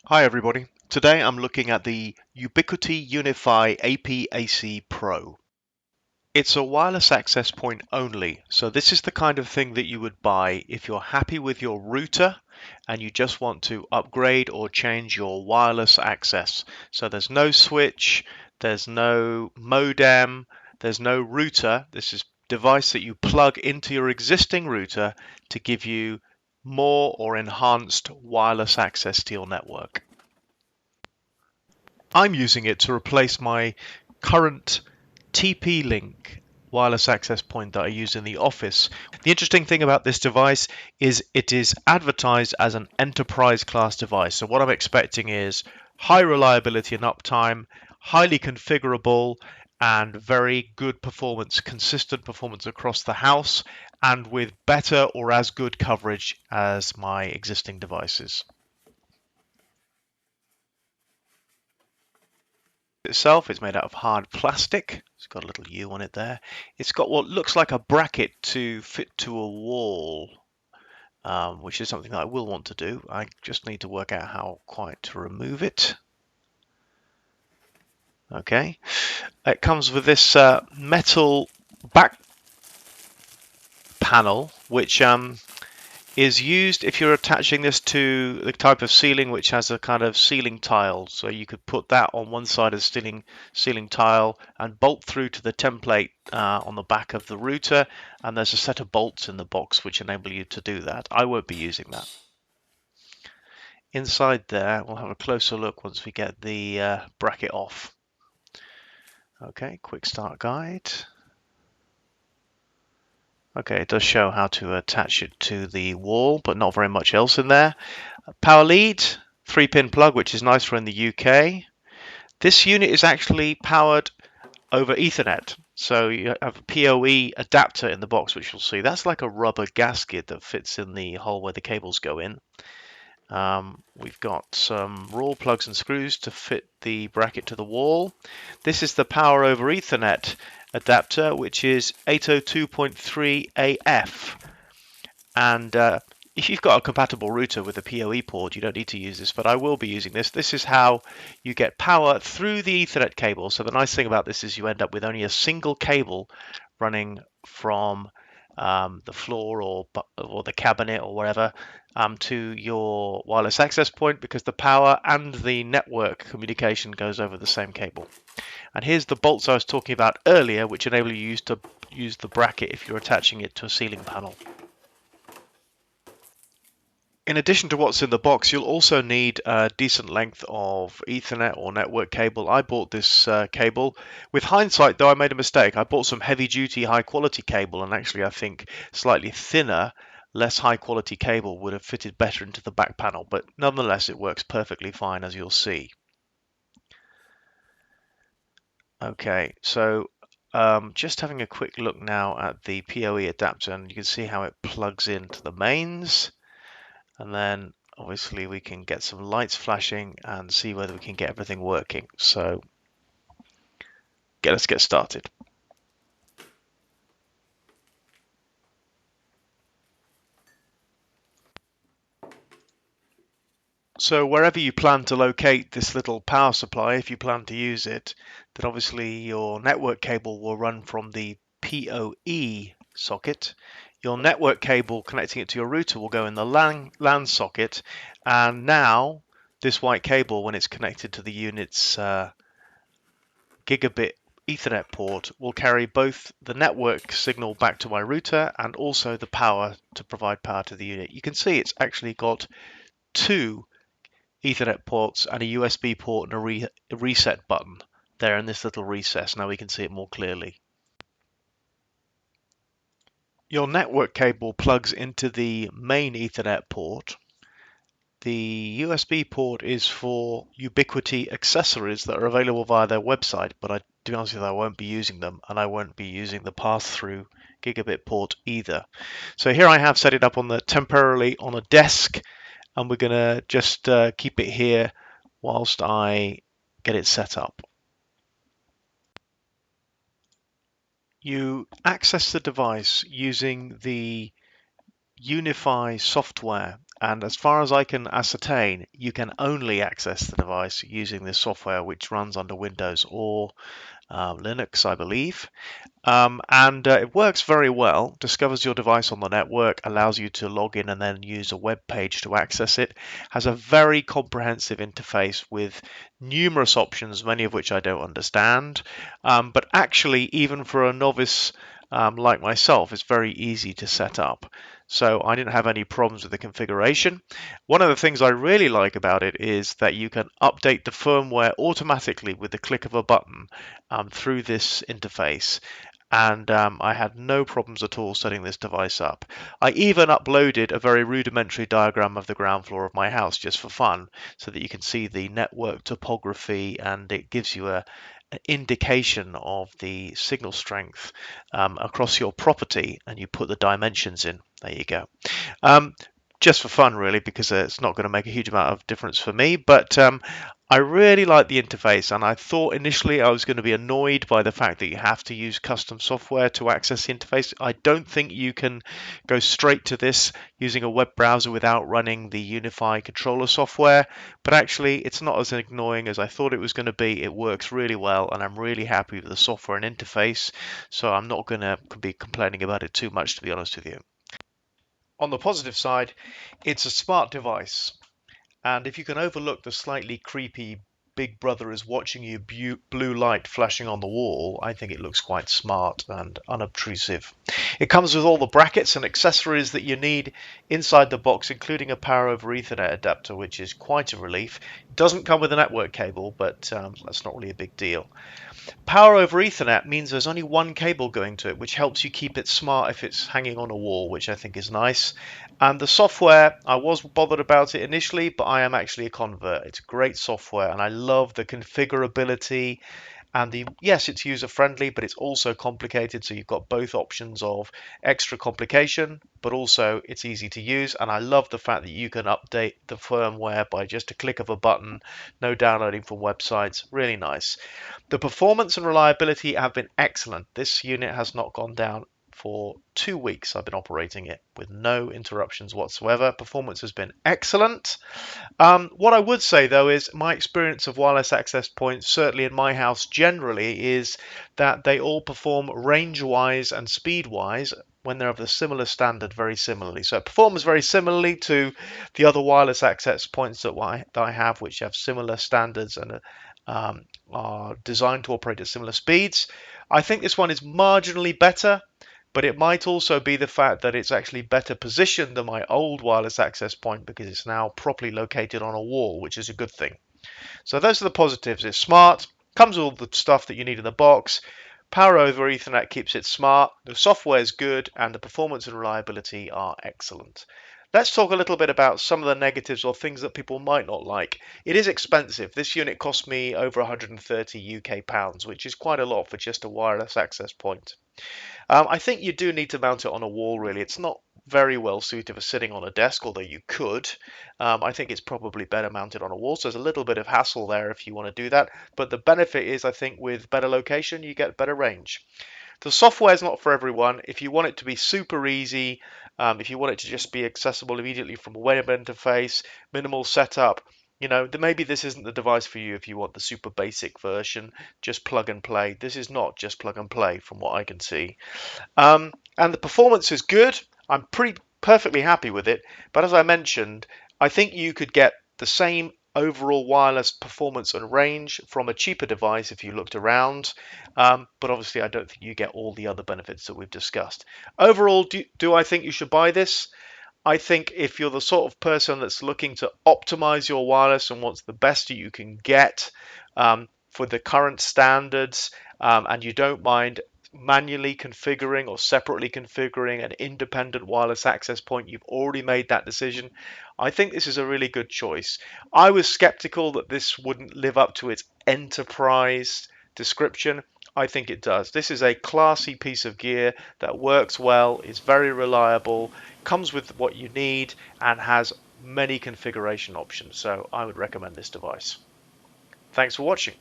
Hi everybody. Today I'm looking at the Ubiquiti Unifi AP AC Pro. It's a wireless access point only, so this is the kind of thing that you would buy if you're happy with your router and you just want to upgrade or change your wireless access. So there's no switch, there's no modem, there's no router. This is a device that you plug into your existing router to give you more or enhanced wireless access to your network. I'm using it to replace my current TP-Link wireless access point that I use in the office. The interesting thing about this device is it is advertised as an enterprise class device. So what I'm expecting is high reliability and uptime, highly configurable, and very good performance, consistent performance across the house, and with better or as good coverage as my existing devices. Itself is made out of hard plastic. It's got a little U on it there. It's got what looks like a bracket to fit to a wall, which is something that I will want to do. I just need to work out how quite to remove it. Okay, it comes with this metal back panel, which is used if you're attaching this to the type of ceiling which has a kind of ceiling tile. So you could put that on one side of the ceiling tile and bolt through to the template on the back of the router, and there's a set of bolts in the box which enable you to do that. I won't be using that. Inside there, we'll have a closer look once we get the bracket off. Okay, quick start guide. Okay, it does show how to attach it to the wall, but not very much else in there. Power lead, 3-pin plug, which is nice for in the UK. This unit is actually powered over Ethernet. So you have a PoE adapter in the box, which you'll see. That's like a rubber gasket that fits in the hole where the cables go in. We've got some raw plugs and screws to fit the bracket to the wall. This is the power over Ethernet adapter, which is 802.3 AF. And if you've got a compatible router with a PoE port, you don't need to use this, but I will be using this. This is how you get power through the Ethernet cable. So the nice thing about this is you end up with only a single cable running from the floor or the cabinet or wherever to your wireless access point, because the power and the network communication goes over the same cable. And here's the bolts I was talking about earlier, which enable you to use the bracket if you're attaching it to a ceiling panel. In addition to what's in the box, you'll also need a decent length of Ethernet or network cable. I bought this cable. With hindsight, though, I made a mistake. I bought some heavy-duty, high-quality cable, and actually I think slightly thinner, less high-quality cable would have fitted better into the back panel, but nonetheless, it works perfectly fine, as you'll see. Okay, so just having a quick look now at the PoE adapter, and you can see how it plugs into the mains, and then obviously we can get some lights flashing and see whether we can get everything working. So let's get started. So wherever you plan to locate this little power supply, if you plan to use it, then obviously your network cable will run from the PoE socket. Your network cable connecting it to your router will go in the LAN socket, and now this white cable, when it's connected to the unit's gigabit Ethernet port, will carry both the network signal back to my router and also the power to provide power to the unit. You can see it's actually got two Ethernet ports and a USB port and a reset button there in this little recess. Now we can see it more clearly. Your network cable plugs into the main Ethernet port. The USB port is for Ubiquiti accessories that are available via their website, but to be honest with you, I won't be using them, and I won't be using the pass-through gigabit port either. So here I have set it up temporarily on a desk, and we're going to just keep it here whilst I get it set up. You access the device using the Unifi software And as far as I can ascertain, you can only access the device using this software, which runs under Windows or Linux, I believe. And it works very well. Discovers your device on the network, allows you to log in and then use a web page to access it. Has a very comprehensive interface with numerous options, many of which I don't understand. But actually, even for a novice like myself, it's very easy to set up. So I didn't have any problems with the configuration. One of the things I really like about it is that you can update the firmware automatically with the click of a button through this interface. And I had no problems at all setting this device up. I even uploaded a very rudimentary diagram of the ground floor of my house just for fun, so that you can see the network topography, and it gives you an indication of the signal strength across your property, and you put the dimensions in. There you go. Um, just for fun, really, because it's not going to make a huge amount of difference for me. But I really like the interface, and I thought initially I was going to be annoyed by the fact that you have to use custom software to access the interface. I don't think you can go straight to this using a web browser without running the Unifi controller software, but actually it's not as annoying as I thought it was going to be. It works really well, and I'm really happy with the software and interface, so I'm not going to be complaining about it too much, to be honest with you. On the positive side, it's a smart device. And if you can overlook the slightly creepy Big Brother is watching you blue light flashing on the wall, I think it looks quite smart and unobtrusive. It comes with all the brackets and accessories that you need inside the box, including a power over Ethernet adapter, which is quite a relief. It doesn't come with a network cable, but that's not really a big deal. Power over Ethernet means there's only one cable going to it, which helps you keep it smart if it's hanging on a wall, which I think is nice. And the software, I was bothered about it initially, but I am actually a convert. It's great software, and I love the configurability. And yes, it's user friendly, but it's also complicated. So you've got both options of extra complication, but also it's easy to use. And I love the fact that you can update the firmware by just a click of a button, no downloading from websites. Really nice. The performance and reliability have been excellent. This unit has not gone down for 2 weeks. I've been operating it with no interruptions whatsoever. Performance has been excellent. What I would say though is my experience of wireless access points, certainly in my house generally, is that they all perform range-wise and speed-wise when they're of a similar standard very similarly. So it performs very similarly to the other wireless access points that I have, which have similar standards and are designed to operate at similar speeds. I think this one is marginally better, but it might also be the fact that it's actually better positioned than my old wireless access point because it's now properly located on a wall, which is a good thing. So those are the positives. It's smart, comes with all the stuff that you need in the box. Power over Ethernet keeps it smart, the software is good, and the performance and reliability are excellent. Let's talk a little bit about some of the negatives or things that people might not like. It is expensive. This unit cost me over 130 UK pounds, which is quite a lot for just a wireless access point. I think you do need to mount it on a wall, really. It's not very well suited for sitting on a desk, although you could. I think it's probably better mounted on a wall, so there's a little bit of hassle there if you want to do that. But the benefit is, I think, with better location, you get better range. The software is not for everyone. If you want it to be super easy, if you want it to just be accessible immediately from a web interface, minimal setup, maybe this isn't the device for you if you want the super basic version, just plug and play. This is not just plug and play from what I can see. And the performance is good. I'm pretty perfectly happy with it. But as I mentioned, I think you could get the same overall wireless performance and range from a cheaper device if you looked around. But obviously, I don't think you get all the other benefits that we've discussed. Overall, do I think you should buy this? I think if you're the sort of person that's looking to optimize your wireless and wants the best you can get for the current standards, and you don't mind manually configuring or separately configuring an independent wireless access point, you've already made that decision. I think this is a really good choice. I was skeptical that this wouldn't live up to its enterprise description. I think it does. This is a classy piece of gear that works well, is very reliable, comes with what you need, and has many configuration options. So I would recommend this device. Thanks for watching.